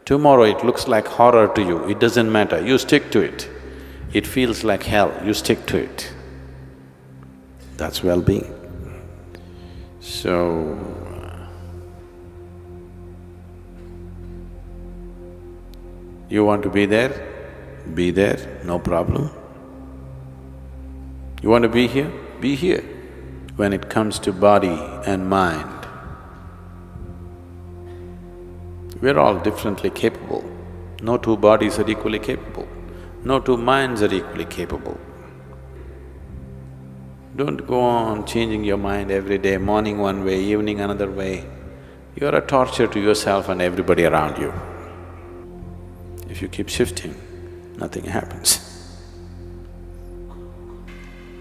Tomorrow it looks like horror to you, it doesn't matter, you stick to it. It feels like hell, you stick to it. That's well-being. So, you want to be there, no problem. You want to be here? Be here. When it comes to body and mind, we're all differently capable. No two bodies are equally capable. No two minds are equally capable. Don't go on changing your mind every day, morning one way, evening another way. You're a torture to yourself and everybody around you. If you keep shifting, nothing happens.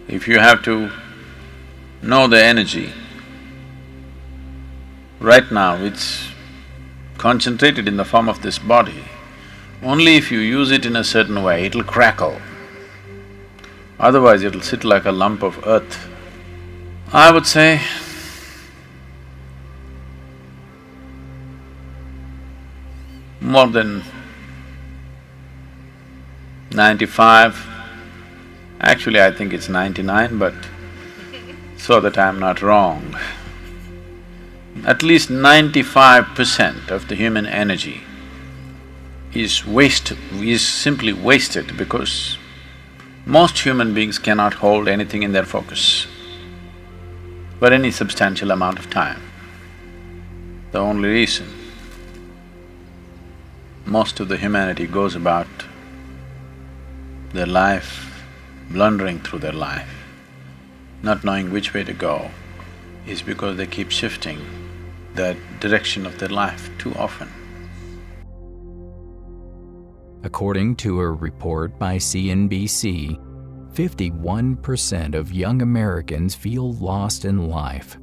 If you have to know the energy, right now it's concentrated in the form of this body. Only if you use it in a certain way, it'll crackle. Otherwise, it'll sit like a lump of earth. I would say, more than 95, actually I think it's 99, but so that I'm not wrong, at least 95% of the human energy is simply wasted because most human beings cannot hold anything in their focus for any substantial amount of time. The only reason most of the humanity goes about their life, blundering through their life, not knowing which way to go, is because they keep shifting the direction of their life too often. According to a report by CNBC, 51% of young Americans feel lost in life.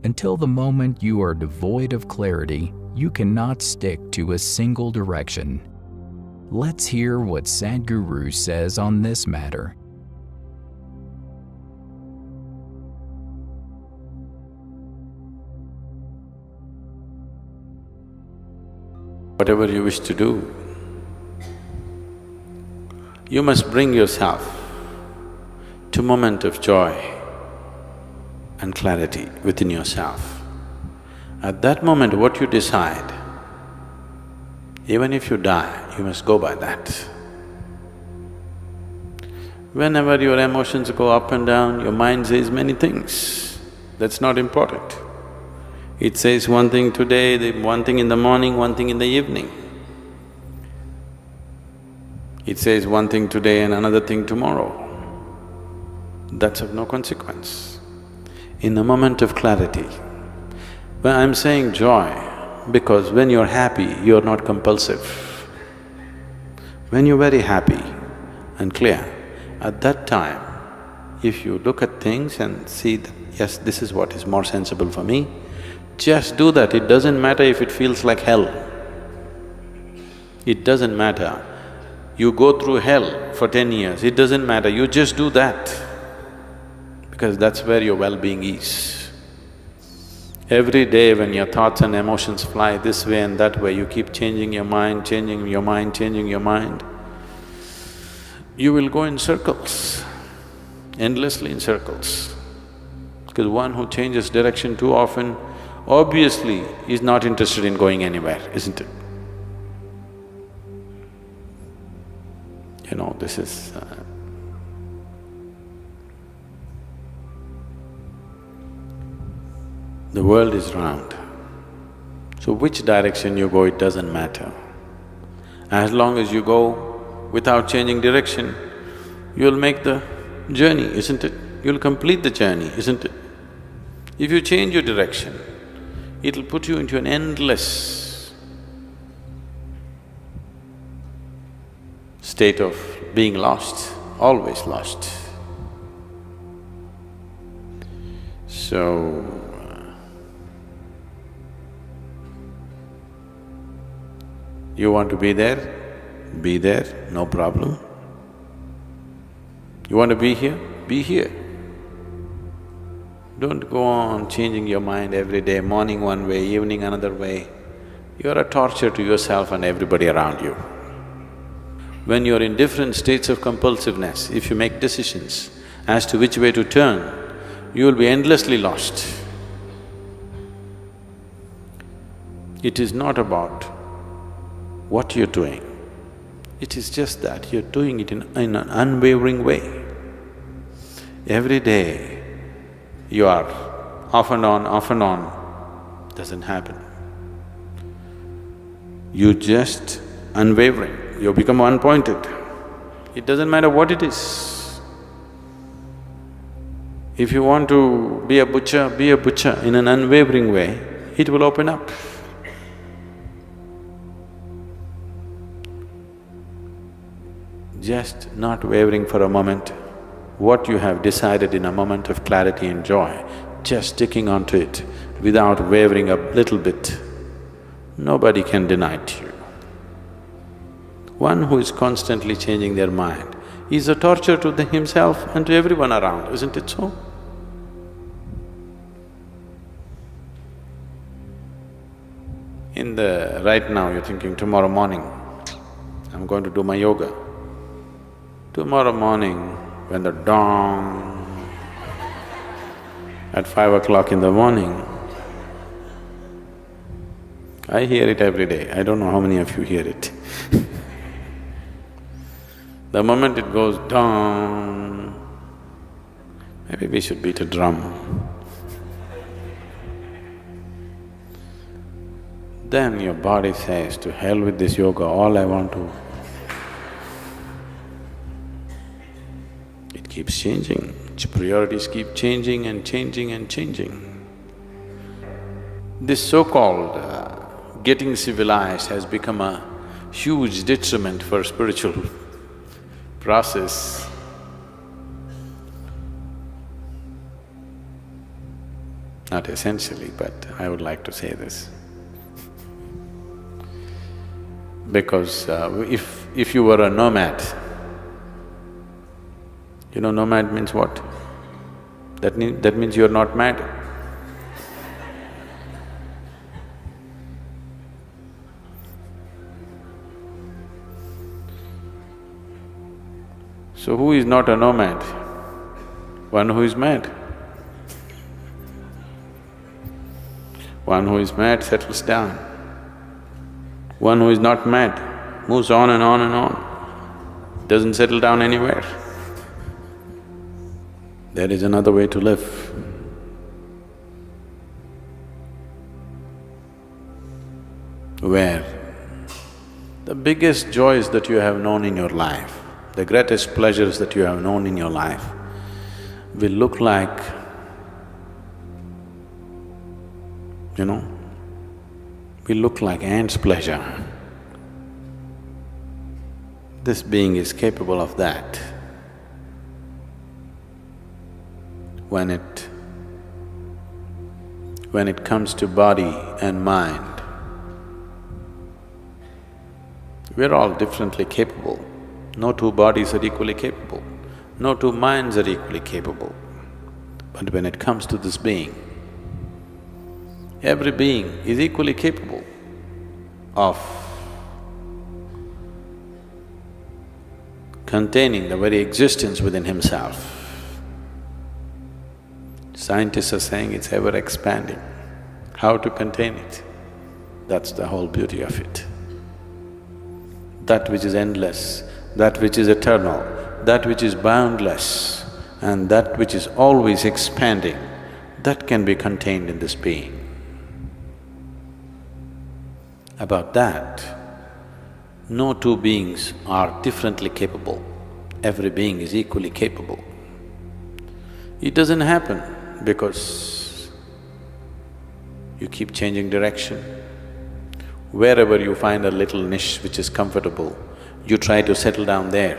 Until the moment you are devoid of clarity, you cannot stick to a single direction. Let's hear what Sadhguru says on this matter. Whatever you wish to do, you must bring yourself to moment of joy and clarity within yourself. At that moment, what you decide, even if you die, you must go by that. Whenever your emotions go up and down, your mind says many things. That's not important. It says one thing today, one thing in the morning, one thing in the evening. It says one thing today and another thing tomorrow. That's of no consequence. In the moment of clarity, when I'm saying joy, because when you're happy, you're not compulsive. When you're very happy and clear, at that time, if you look at things and see that, yes, this is what is more sensible for me, just do that. It doesn't matter if it feels like hell. It doesn't matter. You go through hell for 10 years, it doesn't matter, you just do that, because that's where your well-being is. Every day when your thoughts and emotions fly this way and that way, you keep changing your mind, changing your mind, changing your mind, you will go in circles, endlessly in circles. Because one who changes direction too often, obviously is not interested in going anywhere, isn't it? You know, this is… the world is round, so which direction you go, it doesn't matter. As long as you go without changing direction, you'll make the journey, isn't it? You'll complete the journey, isn't it? If you change your direction, it'll put you into an endless state of being lost, always lost. So, you want to be there, no problem. You want to be here? Be here. Don't go on changing your mind every day, morning one way, evening another way. you're a torture to yourself and everybody around you. When you're in different states of compulsiveness, if you make decisions as to which way to turn, you will be endlessly lost. It is not about what you're doing, it is just that you're doing it in an unwavering way. Every day you are off and on, doesn't happen. You just unwavering, you become one-pointed. It doesn't matter what it is. If you want to be a butcher in an unwavering way, it will open up. Just not wavering for a moment, what you have decided in a moment of clarity and joy, just sticking onto it without wavering a little bit, nobody can deny it to you. One who is constantly changing their mind is a torture to himself and to everyone around, isn't it so? Right now you're thinking, tomorrow morning, I'm going to do my yoga. Tomorrow morning, when the dawn at 5 o'clock in the morning, I hear it every day, I don't know how many of you hear it. The moment it goes dawn, maybe we should beat a drum. Then your body says, to hell with this yoga, all I want to… It keeps changing, its priorities keep changing and changing and changing. This so-called getting civilized has become a huge detriment for spiritual process. Not essentially, but I would like to say this. Because if you were a nomad, you know nomad means what? That means you're not mad. So who is not a nomad? One who is mad. One who is mad settles down. One who is not mad moves on and on and on, doesn't settle down anywhere. There is another way to live. Where the biggest joys that you have known in your life, the greatest pleasures that you have known in your life will look like, will look like ants' pleasure. This being is capable of that. When it comes to body and mind, we're all differently capable. No two bodies are equally capable, no two minds are equally capable. But when it comes to this being, every being is equally capable of containing the very existence within himself. Scientists are saying it's ever expanding. How to contain it? That's the whole beauty of it. That which is endless, that which is eternal, that which is boundless, and that which is always expanding, that can be contained in this being. About that, no two beings are differently capable, every being is equally capable. It doesn't happen because you keep changing direction. Wherever you find a little niche which is comfortable, you try to settle down there.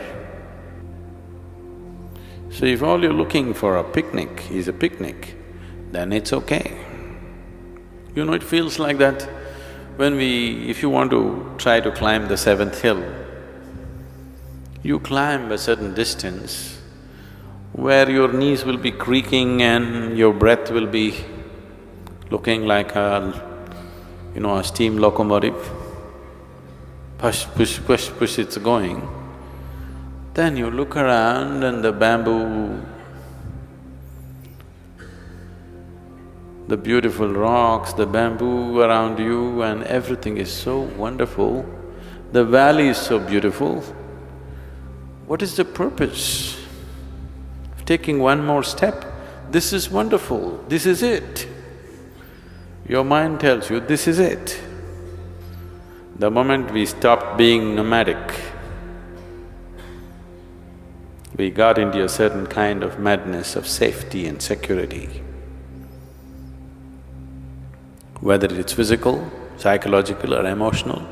So if all you're looking for a picnic is a picnic, then it's okay. It feels like that if you want to try to climb the seventh hill, you climb a certain distance where your knees will be creaking and your breath will be looking like a you know, a steam locomotive, push, push, push, push, it's going. Then you look around and the bamboo, the beautiful rocks, the bamboo around you and everything is so wonderful. The valley is so beautiful. What is the purpose of taking one more step? This is wonderful, this is it. Your mind tells you, this is it. The moment we stopped being nomadic, we got into a certain kind of madness of safety and security. Whether it's physical, psychological or emotional,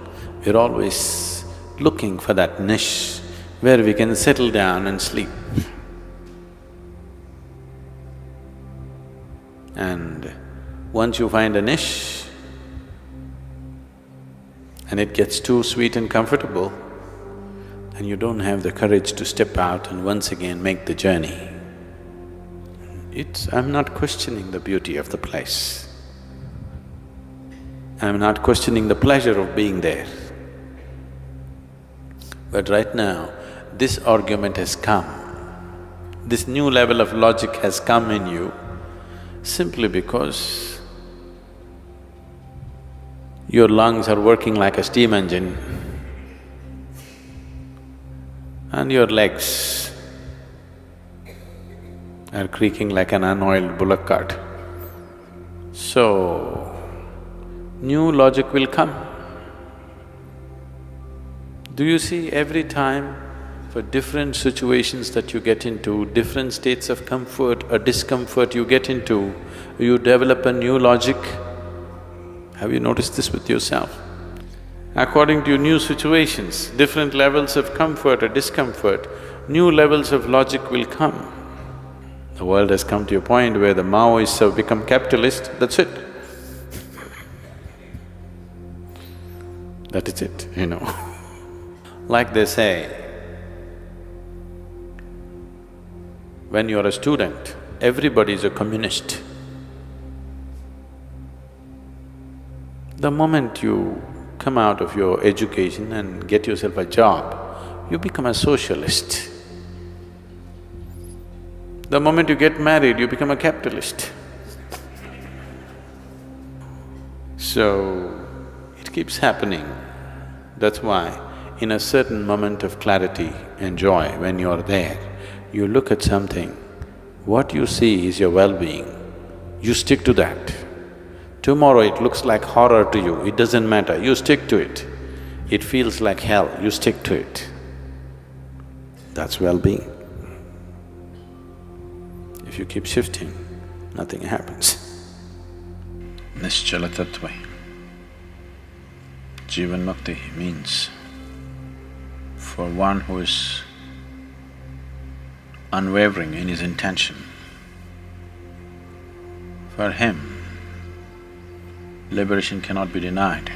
we're always looking for that niche where we can settle down and sleep. And once you find a niche and it gets too sweet and comfortable, and you don't have the courage to step out and once again make the journey. I'm not questioning the beauty of the place. I'm not questioning the pleasure of being there. But right now, this argument has come. This new level of logic has come in you simply because your lungs are working like a steam engine and your legs are creaking like an unoiled bullock cart. So, new logic will come. Do you see, every time for different situations that you get into, different states of comfort or discomfort you get into, you develop a new logic? Have you noticed this with yourself? According to new situations, different levels of comfort or discomfort, new levels of logic will come. The world has come to a point where the Maoists have become capitalist, that's it. That is it, you know. Like they say, when you're a student, everybody is a communist. The moment you come out of your education and get yourself a job, you become a socialist. The moment you get married, you become a capitalist. So, it keeps happening. That's why, in a certain moment of clarity and joy, when you're there, you look at something, what you see is your well-being, you stick to that. Tomorrow it looks like horror to you, it doesn't matter, you stick to it. It feels like hell, you stick to it. That's well-being. If you keep shifting, nothing happens. Nischala tattva. Jivan mukti means for one who is unwavering in his intention, for him, liberation cannot be denied.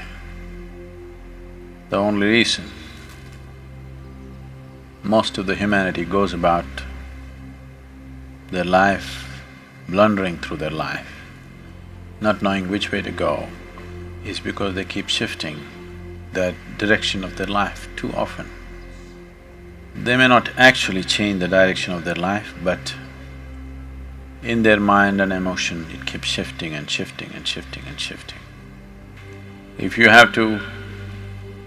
The only reason most of the humanity goes about their life, blundering through their life, not knowing which way to go, is because they keep shifting the direction of their life too often. They may not actually change the direction of their life, but in their mind and emotion, it keeps shifting and shifting and shifting and shifting. If you have to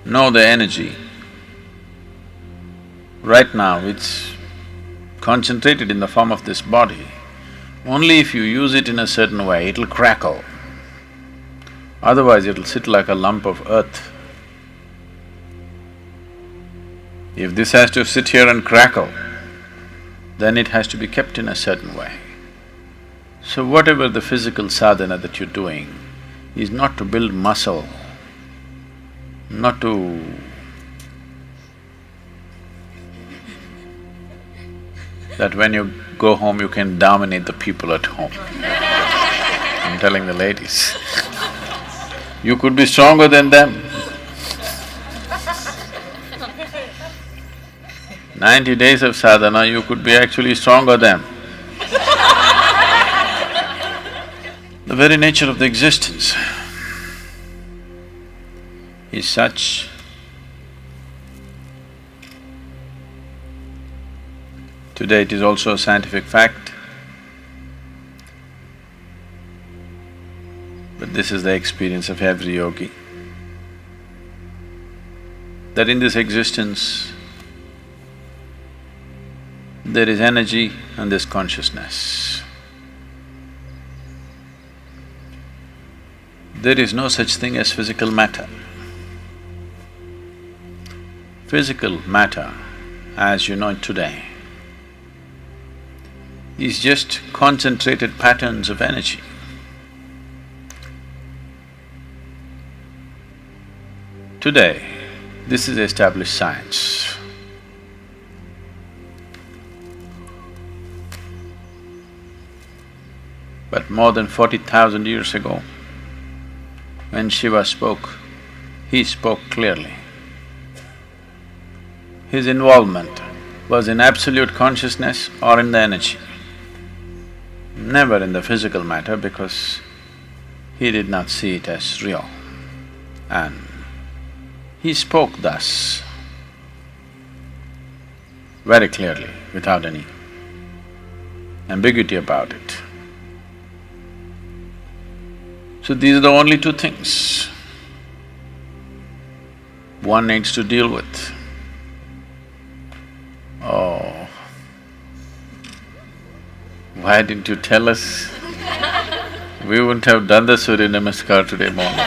know the energy, right now it's concentrated in the form of this body. Only if you use it in a certain way, it'll crackle. Otherwise, it'll sit like a lump of earth. If this has to sit here and crackle, then it has to be kept in a certain way. So whatever the physical sadhana that you're doing is not to build muscle, not to that when you go home you can dominate the people at home. I'm telling the ladies, you could be stronger than them. 90 days of sadhana, you could be actually stronger than them. The very nature of the existence. is such today it is also a scientific fact, but this is the experience of every yogi, that in this existence there is energy and there's consciousness. There is no such thing as physical matter. Physical matter, as you know it today, is just concentrated patterns of energy. Today, this is established science. But more than 40,000 years ago, when Shiva spoke, he spoke clearly. His involvement was in absolute consciousness or in the energy, never in the physical matter, because he did not see it as real. And he spoke thus, very clearly, without any ambiguity about it. So these are the only two things one needs to deal with. Oh, why didn't you tell us? We wouldn't have done the Surya Namaskar today morning.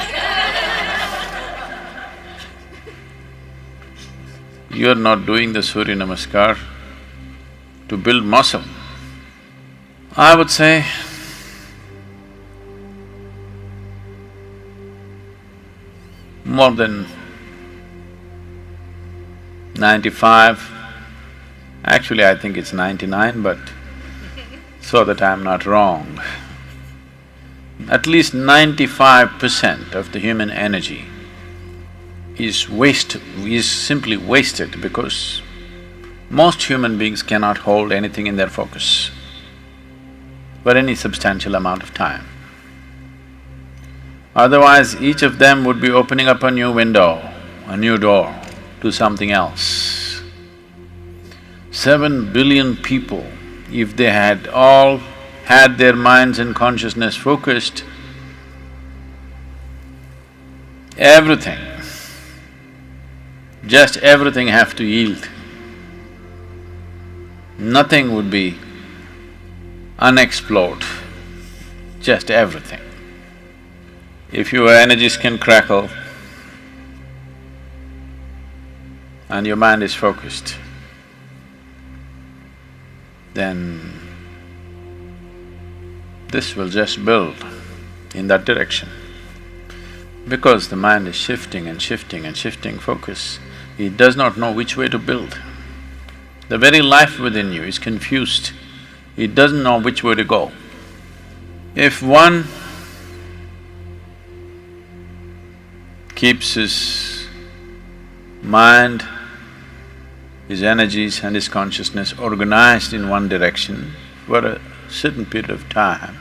You're not doing the Surya Namaskar to build muscle. I would say, more than 95, actually I think it's 99, but so that I'm not wrong, at least 95% of the human energy is simply wasted, because most human beings cannot hold anything in their focus for any substantial amount of time. Otherwise, each of them would be opening up a new window, a new door to something else. 7 billion people, if they had all had their minds and consciousness focused, everything, just everything have to yield. Nothing would be unexplored, just everything. If your energies can crackle and your mind is focused, then this will just build in that direction. Because the mind is shifting and shifting and shifting focus, it does not know which way to build. The very life within you is confused, it doesn't know which way to go. If one keeps his mind, his energies and his consciousness organized in one direction for a certain period of time,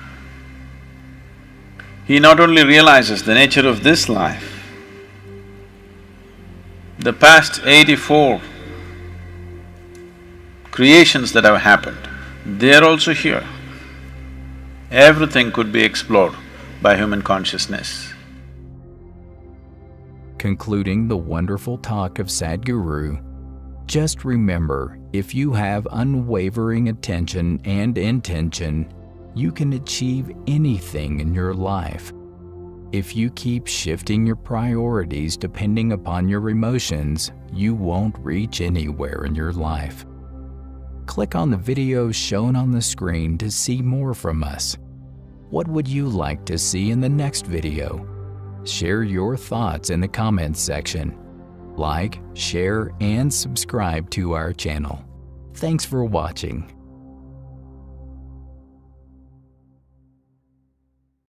he not only realizes the nature of this life, the past 84 creations that have happened, they are also here. Everything could be explored by human consciousness. Concluding the wonderful talk of Sadhguru, just remember, if you have unwavering attention and intention, you can achieve anything in your life. If you keep shifting your priorities depending upon your emotions, you won't reach anywhere in your life. Click on the videos shown on the screen to see more from us. What would you like to see in the next video? Share your thoughts in the comments section. Like, share, and subscribe to our channel. Thanks for watching.